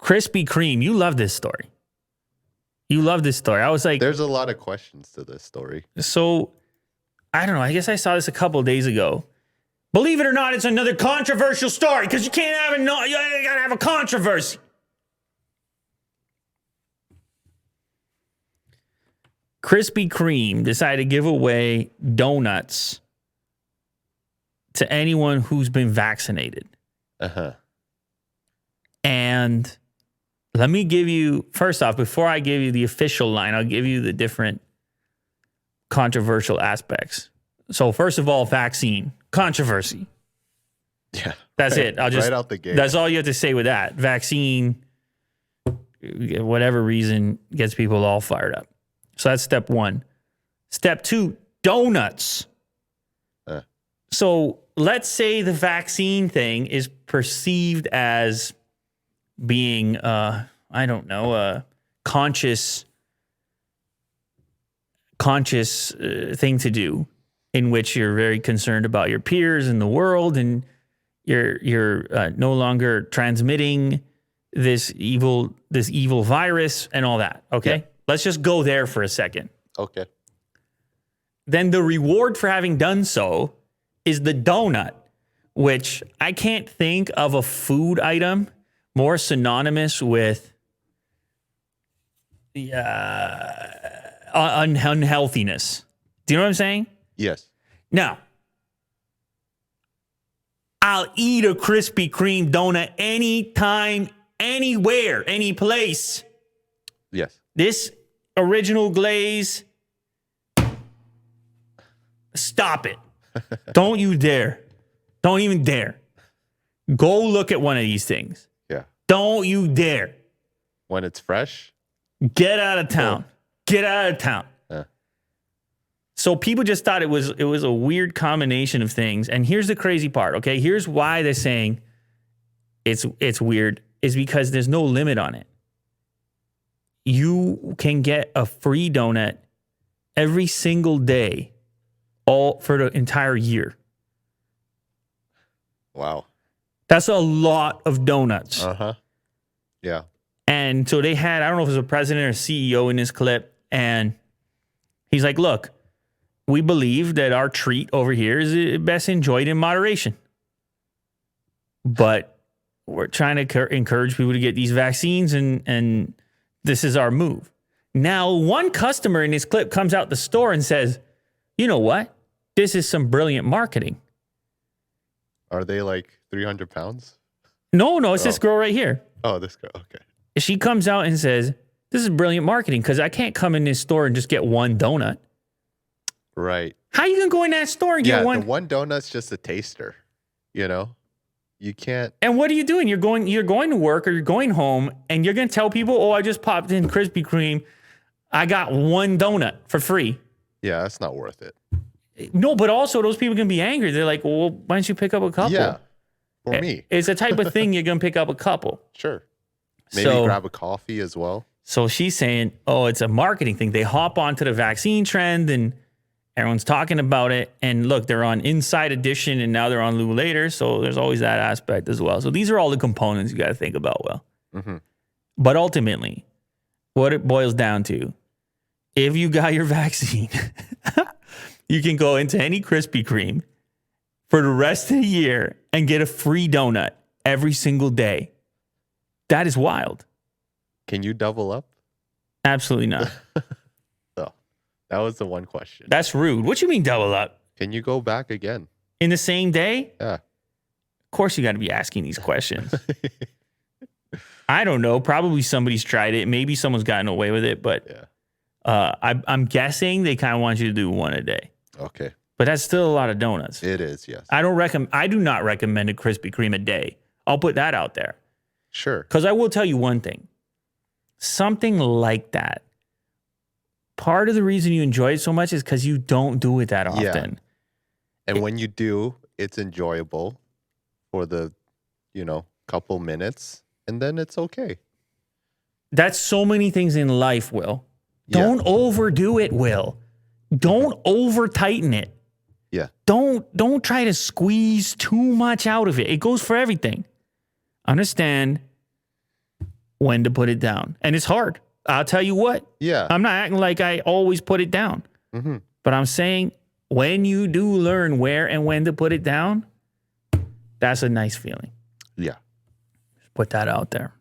Krispy Kreme, you love this story. You love this story. I was like, there's a lot of questions to this story. so I don't know. I guess I saw this a couple of days ago. Believe it or not, it's another controversial story because you can't have you gotta have a controversy. Krispy Kreme decided to give away donuts to anyone who's been vaccinated. Uh-huh. And let me give you, first off, before I give you the official line, I'll give you the different controversial aspects. So first of all, vaccine controversy. Yeah. That's it. I'll just right out the gate. That's all you have to say with that. Vaccine, whatever reason, gets people all fired up. So that's step one. Step two, donuts. So let's say the vaccine thing is perceived as being, I don't know, a conscious thing to do, in which you're very concerned about your peers in the world, and you're no longer transmitting this evil virus and all that. Okay, Let's just go there for a second. Okay. Then the reward for having done so is the donut, which I can't think of a food item more synonymous with unhealthiness. Do you know what I'm saying? Yes. Now, I'll eat a Krispy Kreme donut anytime, anywhere, any place. Yes. This original glaze, stop it. Don't you dare. Don't even dare. Go look at one of these things. Yeah. Don't you dare. When it's fresh? Get out of town. Get out of town. So people just thought it was a weird combination of things. And here's the crazy part, okay? Here's why they're saying it's weird, is because there's no limit on it. You can get a free donut every single day, all for the entire year. Wow. That's a lot of donuts. Uh-huh. Yeah. And so they had, I don't know if it was a president or CEO in this clip, and he's like, look, we believe that our treat over here is best enjoyed in moderation. But we're trying to encourage people to get these vaccines, and this is our move. Now, one customer in this clip comes out the store and says, you know what? This is some brilliant marketing. Are they like 300 pounds? No, it's this girl right here. Oh, this girl. Okay. She comes out and says, this is brilliant marketing because I can't come in this store and just get one donut. Right. How you going to go in that store and get one? The one donut's just a taster, you know? You can't. And what are you doing? You're going to work or you're going home and you're going to tell people, oh, I just popped in Krispy Kreme. I got one donut for free. Yeah, that's not worth it. No, but also those people can be angry. They're like, well, why don't you pick up a couple? Yeah, for me. It's the type of thing you're going to pick up a couple. Sure. Maybe grab a coffee as well. So she's saying, oh, it's a marketing thing. They hop onto the vaccine trend and everyone's talking about it. And look, they're on Inside Edition and now they're on Lou Later. So there's always that aspect as well. So these are all the components you got to think about, Will. Mm-hmm. But ultimately, what it boils down to, if you got your vaccine, you can go into any Krispy Kreme for the rest of the year and get a free donut every single day. That is wild. Can you double up? Absolutely not. So that was the one question. That's rude. What you mean double up? Can you go back again? In the same day? Yeah. Of course you got to be asking these questions. I don't know. Probably somebody's tried it. Maybe someone's gotten away with it, but I'm guessing they kind of want you to do one a day. Okay. But that's still a lot of donuts. It is, yes. I do not recommend a Krispy Kreme a day. I'll put that out there. Sure. Because I will tell you one thing. Something like that, part of the reason you enjoy it so much is because you don't do it that often. Yeah. And when you do, it's enjoyable for the, couple minutes, and then it's okay. That's so many things in life, Will. Don't overdo it, Will. Don't over tighten it. Yeah. Don't try to squeeze too much out of it. It goes for everything. Understand, when to put it down. And it's hard. I'll tell you what. Yeah. I'm not acting like I always put it down. Mhm. But I'm saying when you do learn where and when to put it down, that's a nice feeling. Yeah. Put that out there.